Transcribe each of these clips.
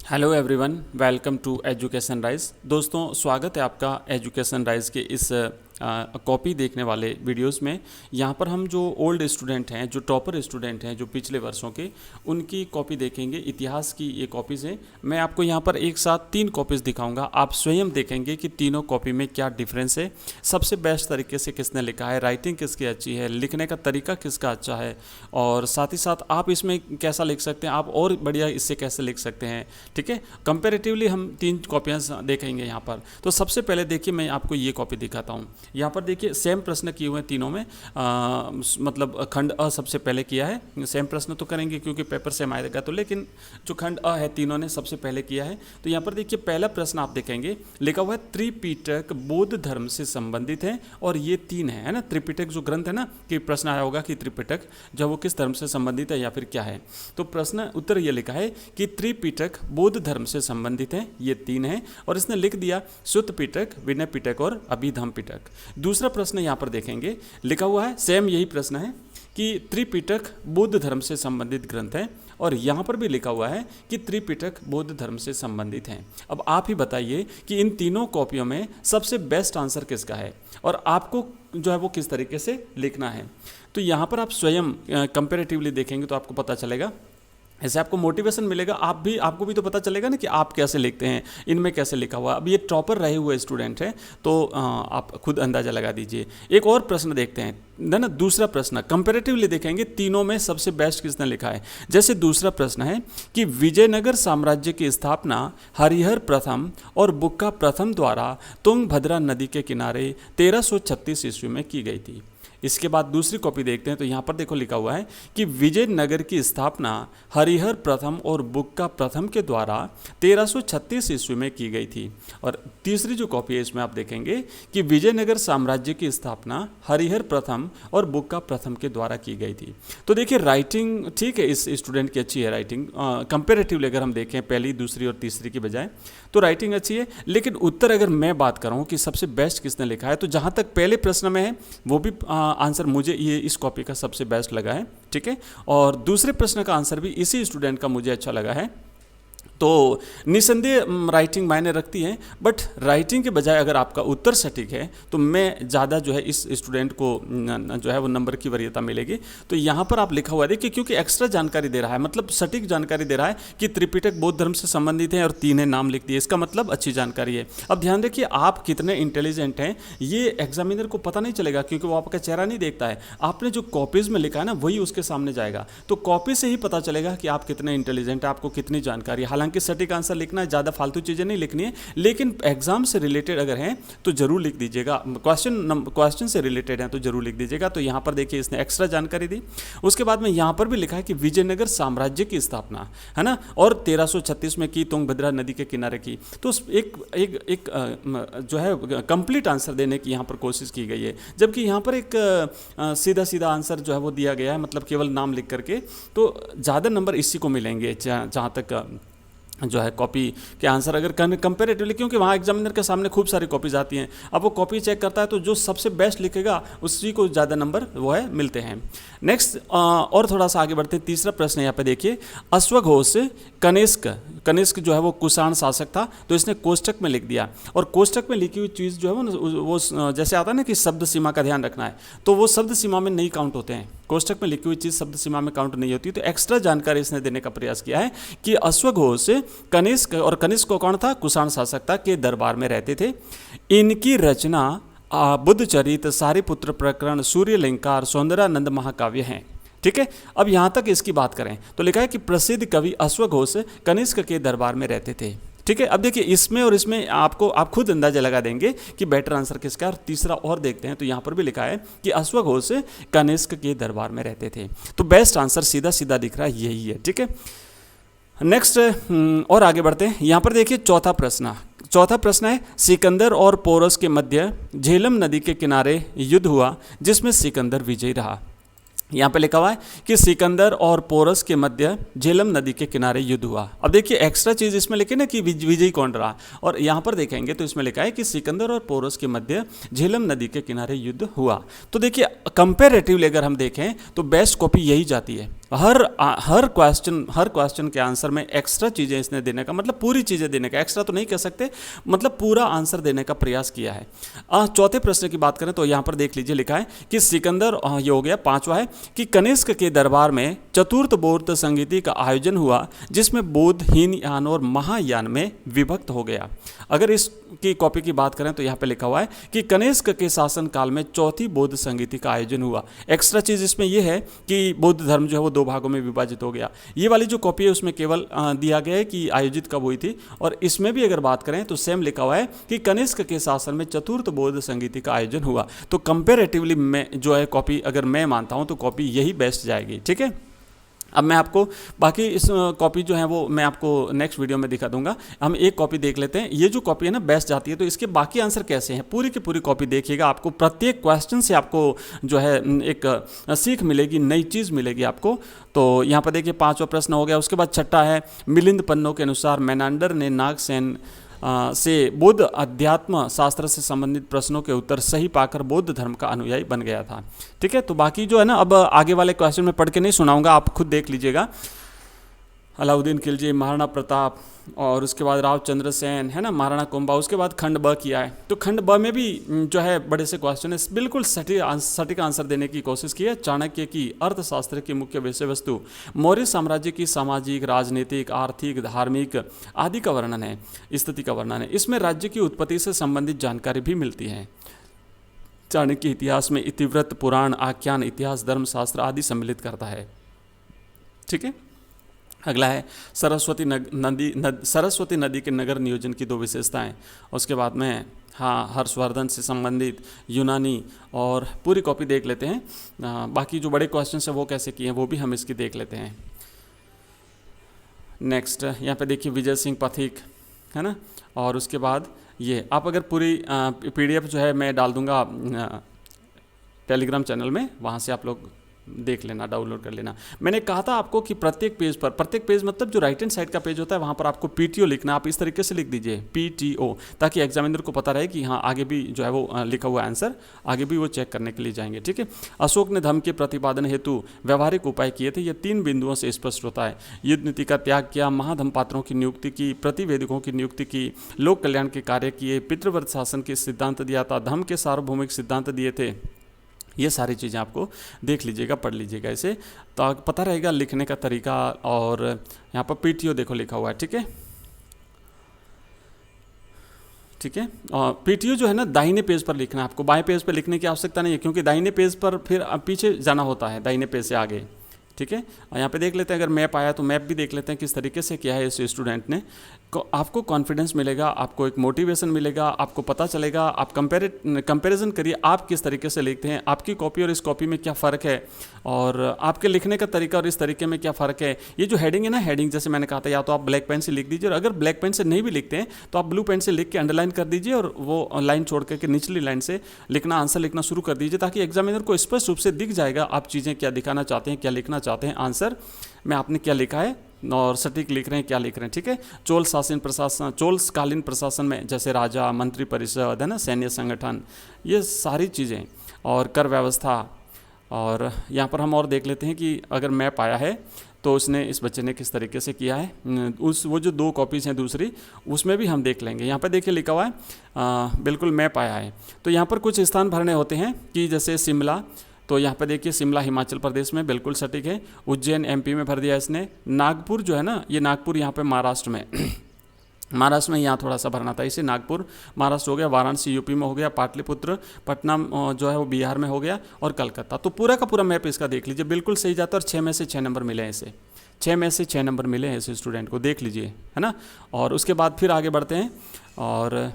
Hello everyone, welcome to education rise. दोस्तों, स्वागत है आपका एजुकेशन राइज के इस कॉपी देखने वाले वीडियोस में। यहाँ पर हम जो ओल्ड स्टूडेंट हैं, जो टॉपर स्टूडेंट हैं, जो पिछले वर्षों के, उनकी कॉपी देखेंगे। इतिहास की ये कॉपीज़ हैं। मैं आपको यहाँ पर एक साथ 3 कॉपीज़ दिखाऊंगा। आप स्वयं देखेंगे कि तीनों कॉपी में क्या डिफरेंस है, सबसे बेस्ट तरीके से किसने लिखा है, राइटिंग किसकी अच्छी है, लिखने का तरीका किसका अच्छा है, और साथ ही साथ आप इसमें कैसा लिख सकते हैं, आप और बढ़िया इससे कैसे लिख सकते हैं। ठीक है, कंपैरेटिवली हम 3 कॉपियाँ देखेंगे यहाँ पर। तो सबसे पहले देखिए, मैं आपको ये कॉपी दिखाता हूँ। यहाँ पर देखिए सेम प्रश्न किए हुए हैं तीनों में, मतलब खंड अ सबसे पहले किया है। सेम प्रश्न तो करेंगे क्योंकि पेपर सेम आएगा, तो लेकिन जो खंड अ है तीनों ने सबसे पहले किया है। तो यहाँ पर देखिए पहला प्रश्न आप देखेंगे, लिखा हुआ है त्रिपिटक बौद्ध धर्म से संबंधित है, और ये 3 है ना। त्रिपिटक जो ग्रंथ है ना, कि प्रश्न आया होगा कि त्रिपिटक जो वो किस धर्म से संबंधित है या फिर क्या है। तो प्रश्न उत्तर ये लिखा है कि त्रिपिटक बौद्ध धर्म से संबंधित है, ये 3 है, और इसने लिख दिया सुत्त पिटक, विनय पिटक और अभिधम पिटक। दूसरा प्रश्न यहाँ पर देखेंगे, लिखा हुआ है सेम यही प्रश्न है कि त्रिपिटक बौद्ध धर्म से संबंधित ग्रंथ है, और यहाँ पर भी लिखा हुआ है कि त्रिपिटक बौद्ध धर्म से संबंधित हैं। अब आप ही बताइए कि इन तीनों कॉपियों में सबसे बेस्ट आंसर किसका है, और आपको जो है वो किस तरीके से लिखना है। तो यहाँ पर आप स्वयं कंपेरेटिवली देखेंगे तो आपको पता चलेगा, ऐसे आपको मोटिवेशन मिलेगा। आपको भी तो पता चलेगा ना कि आप कैसे लिखते हैं, इनमें कैसे लिखा हुआ। अब ये टॉपर रहे हुए स्टूडेंट हैं, तो आप खुद अंदाज़ा लगा दीजिए। एक और प्रश्न देखते हैं ना, दूसरा प्रश्न कंपैरेटिवली देखेंगे तीनों में सबसे बेस्ट किसने लिखा है। जैसे दूसरा प्रश्न है कि विजयनगर साम्राज्य की स्थापना हरिहर प्रथम और बुक्का प्रथम द्वारा तुंगभद्रा नदी के किनारे 1336 ईस्वी में की गई थी। इसके बाद दूसरी कॉपी देखते हैं, तो यहाँ पर देखो लिखा हुआ है कि विजयनगर की स्थापना हरिहर प्रथम और बुक्का प्रथम के द्वारा 1336 ईस्वी में की गई थी। और तीसरी जो कॉपी है इसमें आप देखेंगे कि विजयनगर साम्राज्य की स्थापना हरिहर प्रथम और बुक्का प्रथम के द्वारा की गई थी। तो देखिए राइटिंग ठीक है, इस स्टूडेंट की अच्छी है राइटिंग। कंपेरेटिवली अगर हम देखें पहली, दूसरी और तीसरी की बजाय, तो राइटिंग अच्छी है। लेकिन उत्तर अगर मैं बात करूँ कि सबसे बेस्ट किसने लिखा है, तो जहाँ तक पहले प्रश्न में है वो भी आंसर मुझे ये इस कॉपी का सबसे बेस्ट लगा है। ठीक है, और दूसरे प्रश्न का आंसर भी इसी स्टूडेंट का मुझे अच्छा लगा है। तो निसंदेह राइटिंग मायने रखती है, बट राइटिंग के बजाय अगर आपका उत्तर सटीक है तो मैं ज़्यादा जो है इस स्टूडेंट को जो है वो नंबर की वरीयता मिलेगी। तो यहाँ पर आप लिखा हुआ है देखिए, क्योंकि एक्स्ट्रा जानकारी दे रहा है, मतलब सटीक जानकारी दे रहा है कि त्रिपिटक बौद्ध धर्म से संबंधित है और 3 नाम लिख दिए, इसका मतलब अच्छी जानकारी है। अब ध्यान देखिए आप कितने इंटेलिजेंट हैं, ये एग्जामिनर को पता नहीं चलेगा क्योंकि वो आपका चेहरा नहीं देखता है। आपने जो कॉपीज़ में लिखा है ना वही उसके सामने जाएगा, तो कॉपी से ही पता चलेगा कि आप कितने इंटेलिजेंट हैं, आपको कितनी जानकारी है। हालांकि सटीक आंसर लिखना है, ज़्यादा फालतू चीज़ें नहीं लिखनी है, लेकिन एग्जाम से रिलेटेड अगर हैं तो जरूर लिख दीजिएगा। क्वेश्चन से रिलेटेड हैं तो जरूर लिख दीजिएगा। तो यहाँ पर देखिए इसने एक्स्ट्रा जानकारी दी। उसके बाद में यहाँ पर भी लिखा है कि विजयनगर साम्राज्य की स्थापना है ना, और 1336 में की, तुंगभद्रा नदी के किनारे की। तो एक जो है कंप्लीट आंसर देने की यहाँ पर कोशिश की गई है, जबकि यहाँ पर एक सीधा सीधा आंसर जो है वो दिया गया है, मतलब केवल नाम लिख करके। तो ज़्यादा नंबर इसी को मिलेंगे जहाँ तक जो है कॉपी के आंसर अगर कंपेरेटिवली, क्योंकि वहाँ एग्जामिनर के सामने खूब सारी कॉपीज आती हैं। अब वो कॉपी चेक करता है तो जो सबसे बेस्ट लिखेगा उसी को ज़्यादा नंबर वो है मिलते हैं। नेक्स्ट और थोड़ा सा आगे बढ़ते हैं। तीसरा प्रश्न यहाँ पे देखिए, अश्वघोष कनिष्क जो है वो कुषाण शासक था, तो इसने कोष्टक में लिख दिया। और कोष्टक में लिखी हुई चीज़ जो है वो जैसे आता है ना कि शब्द सीमा का ध्यान रखना है, तो वो शब्द सीमा में नहीं काउंट होते हैं। कोष्टक में लिखी हुई चीज़ शब्द सीमा में काउंट नहीं होती। तो एक्स्ट्रा जानकारी इसने देने का प्रयास किया है कि अश्वघोष कनिष्क, और कनिष्क कौन था, कुषाण शासक था, के दरबार में रहते थे। इनकी रचना बुद्धचरित, सारिपुत्र प्रकरण, सूर्यलंकार, सौंदर्यानंद महाकाव्य हैं। ठीक है, अब यहाँ तक इसकी बात करें तो लिखा है कि प्रसिद्ध कवि अश्वघोष कनिष्क के दरबार में रहते थे। ठीक है, अब देखिए इसमें और इसमें आप खुद अंदाजा लगा देंगे कि बेटर आंसर किसका है। और तीसरा और देखते हैं, तो यहाँ पर भी लिखा है कि अश्वघोष कनिष्क के दरबार में रहते थे। तो बेस्ट आंसर सीधा सीधा दिख रहा है यही है। ठीक है, नेक्स्ट और आगे बढ़ते हैं। यहाँ पर देखिए चौथा प्रश्न है, सिकंदर और पोरस के मध्य झेलम नदी के किनारे युद्ध हुआ जिसमें सिकंदर विजयी रहा। यहाँ पे लिखा हुआ है कि सिकंदर और पोरस के मध्य झेलम नदी के किनारे युद्ध हुआ। अब देखिए एक्स्ट्रा चीज़ इसमें लिखे ना कि विजयी कौन रहा, और यहाँ पर देखेंगे तो इसमें लिखा है कि सिकंदर और पोरस के मध्य झेलम नदी के किनारे युद्ध हुआ। तो देखिए कंपेरेटिवली अगर हम देखें तो बेस्ट कॉपी यही जाती है। हर क्वेश्चन के आंसर में एक्स्ट्रा चीज़ें इसने देने का, मतलब पूरी चीज़ें देने का, एक्स्ट्रा तो नहीं कह सकते, मतलब पूरा आंसर देने का प्रयास किया है। चौथे प्रश्न की बात करें तो यहाँ पर देख लीजिए, लिखा है कि सिकंदर, ये हो गया, पांचवा है कि कनिष्क के दरबार में चतुर्थ बौद्ध संगीति का आयोजन हुआ जिसमें बौद्ध हीनयान और महायान में विभक्त हो गया। अगर इसकी कॉपी की बात करें तो यहाँ पे लिखा हुआ है कि कनिष्क के शासन काल में चौथी बौद्ध संगीति का आयोजन हुआ। एक्स्ट्रा चीज़ इसमें यह है कि बौद्ध धर्म जो है वो 2 भागों में विभाजित हो गया। ये वाली जो कॉपी है उसमें केवल दिया गया है कि आयोजित कब हुई थी, और इसमें भी अगर बात करें तो सेम लिखा हुआ है कि कनिष्क के शासन में चतुर्थ बौद्ध संगीति का आयोजन हुआ। तो कंपेरेटिवली मैं जो है कॉपी अगर मैं मानता हूँ तो कॉपी यही बेस्ट जाएगी। ठीक है, अब मैं आपको बाकी इस कॉपी जो है वो मैं आपको नेक्स्ट वीडियो में दिखा दूंगा। हम एक कॉपी देख लेते हैं, ये जो कॉपी है ना बेस्ट जाती है, तो इसके बाकी आंसर कैसे हैं पूरी की पूरी कॉपी देखिएगा। आपको प्रत्येक क्वेश्चन से आपको जो है एक सीख मिलेगी, नई चीज़ मिलेगी आपको। तो यहाँ पर देखिए 5वां प्रश्न हो गया। उसके बाद 6ठा है, मिलिंद पन्नों के अनुसार मेनांडर ने नागसेन से बौद्ध अध्यात्म शास्त्र से संबंधित प्रश्नों के उत्तर सही पाकर बौद्ध धर्म का अनुयायी बन गया था। ठीक है, तो बाकी जो है ना अब आगे वाले क्वेश्चन में पढ़ के नहीं सुनाऊंगा, आप खुद देख लीजिएगा। अलाउद्दीन खिलजी, महाराणा प्रताप, और उसके बाद रावचंद्र सेन, है ना, महाराणा कुंभा। उसके बाद खंड ब किया है, तो खंड ब में भी जो है बड़े से क्वेश्चन है, बिल्कुल सटीक आंसर देने की कोशिश की है। चाणक्य की अर्थशास्त्र की मुख्य विषय वस्तु मौर्य साम्राज्य की सामाजिक, राजनीतिक, आर्थिक, धार्मिक आदि का वर्णन है, स्थिति का वर्णन है। इसमें राज्य की उत्पत्ति से संबंधित जानकारी भी मिलती है। चाणक्य इतिहास में इतिवृत्त, पुराण, आख्यान, इतिहास, धर्मशास्त्र आदि सम्मिलित करता है। ठीक है, अगला है सरस्वती नदी के नगर नियोजन की 2 विशेषताएं। उसके बाद में हर्षवर्धन से संबंधित, यूनानी, और पूरी कॉपी देख लेते हैं। बाकी जो बड़े क्वेश्चन है वो कैसे किए हैं वो भी हम इसकी देख लेते हैं। नेक्स्ट यहाँ पे देखिए विजय सिंह पथिक, है ना, और उसके बाद ये आप अगर पूरी PDF जो है मैं डाल दूंगा टेलीग्राम चैनल में, वहाँ से आप लोग देख लेना, डाउनलोड कर लेना। मैंने कहा था आपको कि प्रत्येक पेज मतलब जो राइट हैंड साइड का पेज होता है वहाँ पर आपको PTO लिखना। आप इस तरीके से लिख दीजिए PTO, ताकि एग्जामिनर को पता रहे कि हाँ आगे भी जो है वो लिखा हुआ आंसर आगे भी वो चेक करने के लिए जाएंगे। ठीक है, अशोक ने धर्म के प्रतिपादन हेतु व्यवहारिक उपाय किए थे, ये 3 बिंदुओं से स्पष्ट होता है। युद्ध नीति का त्याग किया, महाधम पात्रों की नियुक्ति की, प्रतिवेदकों की नियुक्ति की, लोक कल्याण के कार्य किए, पितृव्रत शासन के सिद्धांत दिया था, धर्म के सार्वभौमिक सिद्धांत दिए थे। ये सारी चीज़ें आपको देख लीजिएगा, पढ़ लीजिएगा, इसे तो पता रहेगा लिखने का तरीका। और यहाँ पर PTO देखो लिखा हुआ है। ठीक है, ठीक है, और PTO जो है ना दाहिने पेज पर लिखना है आपको, बाएं पेज पर लिखने की आवश्यकता नहीं है, क्योंकि दाहिने पेज पर फिर पीछे जाना होता है, दाहिने पेज से आगे। ठीक है, और यहाँ पे देख लेते हैं, अगर मैप आया तो मैप भी देख लेते हैं किस तरीके से किया है इस स्टूडेंट ने। आपको कॉन्फिडेंस मिलेगा, आपको एक मोटिवेशन मिलेगा, आपको पता चलेगा। आप कंपैरिजन करिए आप किस तरीके से लिखते हैं, आपकी कॉपी और इस कॉपी में क्या फ़र्क है, और आपके लिखने का तरीका और इस तरीके में क्या फ़र्क है। ये जो हेडिंग है ना, हेडिंग जैसे मैंने कहा था, या तो आप ब्लैक पेन से लिख दीजिए, और अगर ब्लैक पेन से नहीं भी लिखते हैं तो आप ब्लू पेन से लिख के अंडरलाइन कर दीजिए, और वो लाइन छोड़ करके निचली लाइन से लिखना, आंसर लिखना शुरू कर दीजिए, ताकि एग्जामिनर को स्पष्ट रूप से दिख जाएगा आप चीज़ें क्या दिखाना चाहते हैं, क्या लिखना चाहते हैं, आंसर में आपने क्या लिखा है और सटीक लिख रहे हैं, क्या लिख रहे हैं। ठीक है, चोलकालीन प्रशासन में जैसे राजा, मंत्री परिषद, है ना, सैन्य संगठन, ये सारी चीज़ें, और कर व्यवस्था। और यहाँ पर हम और देख लेते हैं कि अगर मैप आया है तो उसने, इस बच्चे ने किस तरीके से किया है। वो जो 2 कॉपीज़ हैं दूसरी, उसमें भी हम देख लेंगे। यहाँ पर देखिए लिखा हुआ है बिल्कुल मैप आया है। तो यहाँ पर कुछ स्थान भरने होते हैं कि जैसे शिमला, तो यहाँ पे देखिए शिमला हिमाचल प्रदेश में बिल्कुल सटीक है। उज्जैन MP में भर दिया इसने। नागपुर जो है ना, ये नागपुर यहाँ पे महाराष्ट्र में महाराष्ट्र में यहाँ थोड़ा सा भरना था इसे, नागपुर महाराष्ट्र हो गया, वाराणसी यूपी में हो गया, पाटलिपुत्र पटना जो है वो बिहार में हो गया, और कलकत्ता। तो पूरा का पूरा मैप इसका देख लीजिए, बिल्कुल सही जाता है, और 6 में से 6 नंबर मिले हैं इसे, 6 में से 6 नंबर मिले हैं इस स्टूडेंट को, देख लीजिए, है ना। और उसके बाद फिर आगे बढ़ते हैं, और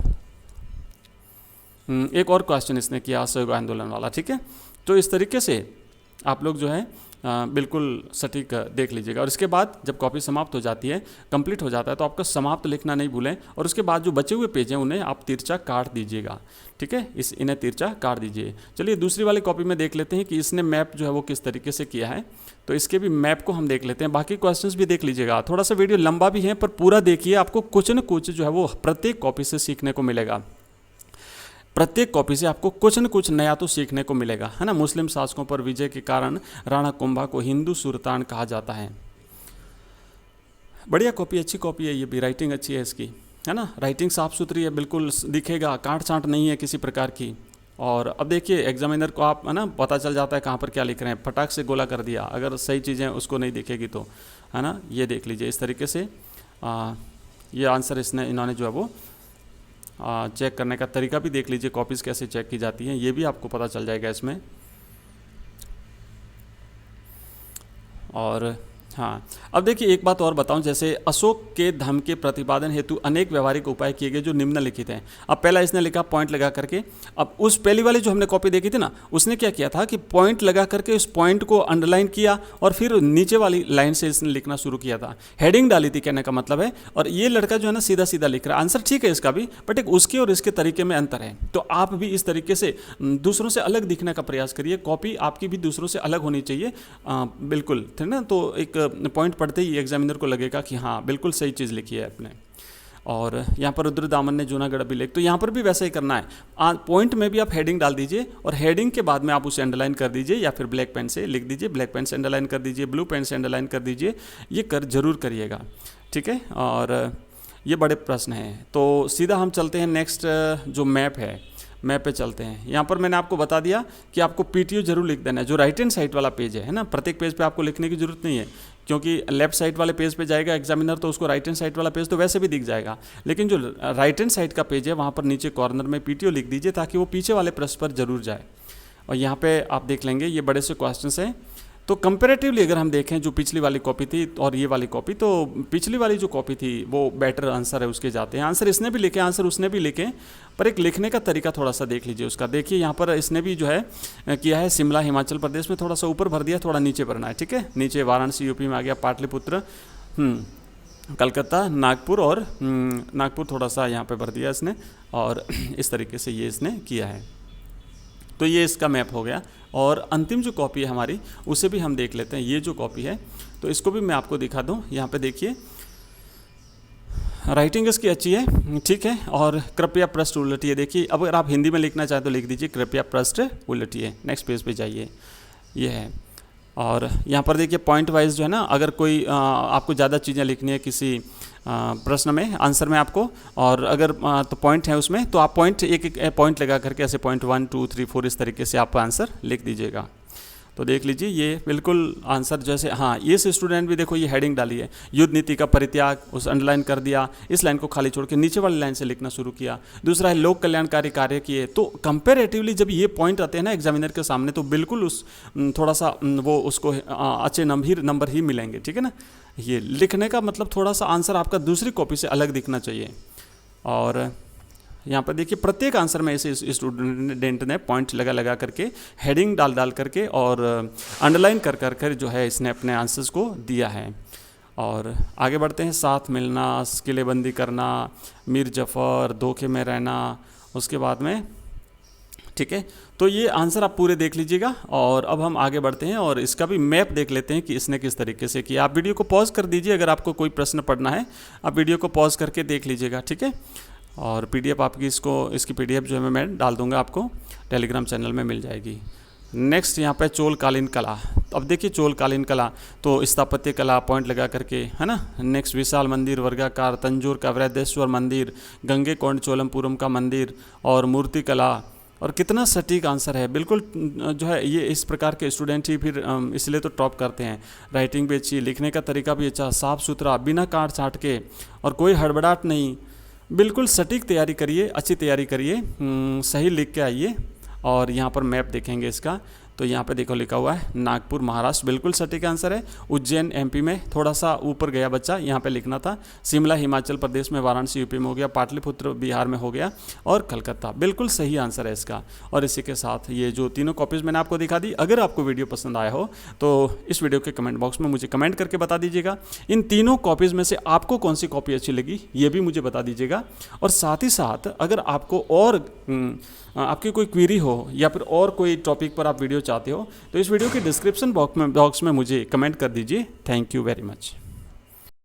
एक और क्वेश्चन इसने किया असहयोग आंदोलन वाला। ठीक है, तो इस तरीके से आप लोग जो है बिल्कुल सटीक देख लीजिएगा। और इसके बाद जब कॉपी समाप्त हो जाती है, कंप्लीट हो जाता है, तो आपका समाप्त लिखना नहीं भूलें, और उसके बाद जो बचे हुए पेज हैं उन्हें आप तिरछा काट दीजिएगा। ठीक है, इन्हें तिरछा काट दीजिए। चलिए दूसरी वाली कॉपी में देख लेते हैं कि इसने मैप जो है वो किस तरीके से किया है, तो इसके भी मैप को हम देख लेते हैं। बाकी क्वेश्चंस भी देख लीजिएगा, थोड़ा सा वीडियो लंबा भी है पर पूरा देखिए, आपको कुछ न कुछ जो है वो प्रत्येक कॉपी से सीखने को मिलेगा। प्रत्येक कॉपी से आपको कुछ न कुछ नया तो सीखने को मिलेगा, है ना। मुस्लिम शासकों पर विजय के कारण राणा कुंभा को हिंदू सुल्तान कहा जाता है। बढ़िया कॉपी, अच्छी कॉपी है ये भी, राइटिंग अच्छी है इसकी, है ना। राइटिंग साफ़ सुथरी है, बिल्कुल दिखेगा, काट छाँट नहीं है किसी प्रकार की। और अब देखिए एग्जामिनर को आप, है ना, पता चल जाता है कहाँ पर क्या लिख रहे हैं, फटाक से गोला कर दिया, अगर सही चीज़ें उसको नहीं दिखेगी तो, है ना। ये देख लीजिए इस तरीके से ये आंसर इन्होंने जो है वो चेक करने का तरीका भी देख लीजिए, कॉपीज़ कैसे चेक की जाती हैं ये भी आपको पता चल जाएगा इसमें। और हाँ, अब देखिए एक बात और बताऊं, जैसे अशोक के धर्म के प्रतिपादन हेतु अनेक व्यवहारिक उपाय किए गए जो निम्नलिखित हैं। अब पहला इसने लिखा पॉइंट लगा करके, अब उस पहली वाली जो हमने कॉपी देखी थी ना, उसने क्या किया था कि पॉइंट लगा करके उस पॉइंट को अंडरलाइन किया और फिर नीचे वाली लाइन से इसने लिखना शुरू किया था, हेडिंग डाली थी कहने का मतलब है। और ये लड़का जो है ना सीधा सीधा लिख रहा है, आंसर ठीक है इसका भी, बट एक उसके और इसके तरीके में अंतर है। तो आप भी इस तरीके से दूसरों से अलग दिखने का प्रयास करिए, कॉपी आपकी भी दूसरों से अलग होनी चाहिए, बिल्कुल, है ना। तो एक पॉइंट पढ़ते ही एग्जामिनर को लगेगा कि हाँ बिल्कुल सही चीज़ लिखी है आपने। और यहाँ पर रुद्रदामन ने जूनागढ़ अभिलेख, तो यहाँ पर भी वैसा ही करना है, पॉइंट में भी आप हेडिंग डाल दीजिए और हेडिंग के बाद में आप उसे अंडरलाइन कर दीजिए या फिर ब्लैक पेन से लिख दीजिए, ब्लैक पेन से अंडरलाइन कर दीजिए, ब्लू पेन से अंडरलाइन कर दीजिए, ये जरूर करिएगा, ठीक है। और ये बड़े प्रश्न हैं। तो सीधा हम चलते हैं नेक्स्ट जो मैप है, मैप पे चलते हैं। यहाँ पर मैंने आपको बता दिया कि आपको पीटीओ जरूर लिख देना है, जो राइट हैंड साइड वाला पेज है ना। प्रत्येक पेज पे आपको लिखने की जरूरत नहीं है, क्योंकि लेफ्ट साइड वाले पेज पे जाएगा एग्जामिनर तो उसको राइट हैंड साइड वाला पेज तो वैसे भी दिख जाएगा, लेकिन जो राइट हैंड साइड का पेज है वहाँ पर नीचे कॉर्नर में पीटीओ लिख दीजिए ताकि वो पीछे वाले प्रश्न पर जरूर जाए। और यहाँ पे आप देख लेंगे ये बड़े से क्वेश्चंस हैं। तो कंपैरेटिवली अगर हम देखें जो पिछली वाली कॉपी थी और ये वाली कॉपी, तो पिछली वाली जो कॉपी थी वो बेटर आंसर है उसके जाते हैं। आंसर इसने भी लिखे, आंसर उसने भी लिखे, पर एक लिखने का तरीका थोड़ा सा देख लीजिए उसका। देखिए यहाँ पर इसने भी जो है किया है शिमला हिमाचल प्रदेश में, थोड़ा सा ऊपर भर दिया, थोड़ा नीचे भरना है, ठीक है। नीचे वाराणसी यूपी में आ गया, पाटलिपुत्र, कलकत्ता, नागपुर, और नागपुर थोड़ा सा यहाँ पर भर दिया इसने, और इस तरीके से ये इसने किया है। तो ये इसका मैप हो गया। और अंतिम जो कॉपी है हमारी उसे भी हम देख लेते हैं। ये जो कॉपी है तो इसको भी मैं आपको दिखा दूं। यहाँ पे देखिए राइटिंग इसकी अच्छी है, ठीक है। और कृपया पृष्ठ उलटिए, देखिए अब अगर आप हिंदी में लिखना चाहें तो लिख दीजिए कृपया पृष्ठ उलटिए। नेक्स्ट पेज पे जाइए, ये है। और यहाँ पर देखिए पॉइंट वाइज जो है ना, अगर कोई आपको ज़्यादा चीज़ें लिखनी है किसी प्रश्न में, आंसर में आपको, और अगर तो पॉइंट है उसमें, तो आप पॉइंट एक पॉइंट लगा करके ऐसे पॉइंट 1 2 3 4 इस तरीके से आप आंसर लिख दीजिएगा। तो देख लीजिए ये बिल्कुल आंसर जैसे, हाँ ये स्टूडेंट भी देखो ये हेडिंग डाली है, युद्ध नीति का परित्याग, उस अंडरलाइन कर दिया, इस लाइन को खाली छोड़ के नीचे वाली लाइन से लिखना शुरू किया। दूसरा है लोक कल्याणकारी कार्य किए। तो कंपेरेटिवली जब ये पॉइंट आते हैं ना एग्जामिनर के सामने, तो बिल्कुल उस थोड़ा सा वो उसको अच्छे नंबर ही मिलेंगे, ठीक है ना। ये लिखने का मतलब थोड़ा सा आंसर आपका दूसरी कॉपी से अलग दिखना चाहिए। और यहाँ पर देखिए प्रत्येक आंसर में ऐसे स्टूडेंट ने पॉइंट लगा करके, हेडिंग डाल करके और अंडरलाइन कर जो है इसने अपने आंसर्स को दिया है। और आगे बढ़ते हैं। साथ मिलना, किलेबंदी करना, मीर जफ़र, धोखे में रहना, उसके बाद में, ठीक है। तो ये आंसर आप पूरे देख लीजिएगा। और अब हम आगे बढ़ते हैं और इसका भी मैप देख लेते हैं कि इसने किस तरीके से किया। आप वीडियो को पॉज कर दीजिए, अगर आपको कोई प्रश्न पढ़ना है आप वीडियो को पॉज करके देख लीजिएगा, ठीक है। और पीडीएफ आपकी इसकी पीडीएफ जो है मैं डाल दूंगा, आपको टेलीग्राम चैनल में मिल जाएगी। नेक्स्ट यहाँ पे चोलकालीन कला। अब देखिए चोलकालीन कला तो स्थापत्य कला पॉइंट लगा करके, है ना। नेक्स्ट विशाल मंदिर, वर्गाकार, तंजौर का वृद्धेश्वर मंदिर, गंगे कोंड चोलमपुरम का मंदिर, और मूर्ति कला। और कितना सटीक आंसर है, बिल्कुल जो है ये इस प्रकार के स्टूडेंट ही फिर इसलिए तो टॉप करते हैं। राइटिंग भी अच्छी, लिखने का तरीका भी अच्छा, साफ़ सुथरा, बिना काट छाट के, और कोई हड़बड़ाहट नहीं, बिल्कुल सटीक तैयारी करिए, अच्छी तैयारी करिए, सही लिख के आइए। और यहाँ पर मैप देखेंगे इसका, तो यहाँ पे देखो लिखा हुआ है नागपुर महाराष्ट्र, बिल्कुल सटीक आंसर है। उज्जैन एमपी में, थोड़ा सा ऊपर गया बच्चा, यहाँ पे लिखना था। शिमला हिमाचल प्रदेश में, वाराणसी यूपी में हो गया, पाटलिपुत्र बिहार में हो गया, और कलकत्ता, बिल्कुल सही आंसर है इसका। और इसी के साथ ये जो तीनों कॉपीज़ मैंने आपको दिखा दी। अगर आपको वीडियो पसंद आया हो तो इस वीडियो के कमेंट बॉक्स में मुझे कमेंट करके बता दीजिएगा। इन तीनों कॉपीज़ में से आपको कौन सी कॉपी अच्छी लगी ये भी मुझे बता दीजिएगा। और साथ ही साथ अगर आपको और आपकी कोई क्वेरी हो या फिर और कोई टॉपिक पर आप वीडियो चाहते हो तो इस वीडियो के डिस्क्रिप्शन बॉक्स में मुझे कमेंट कर दीजिए। Thank you very much.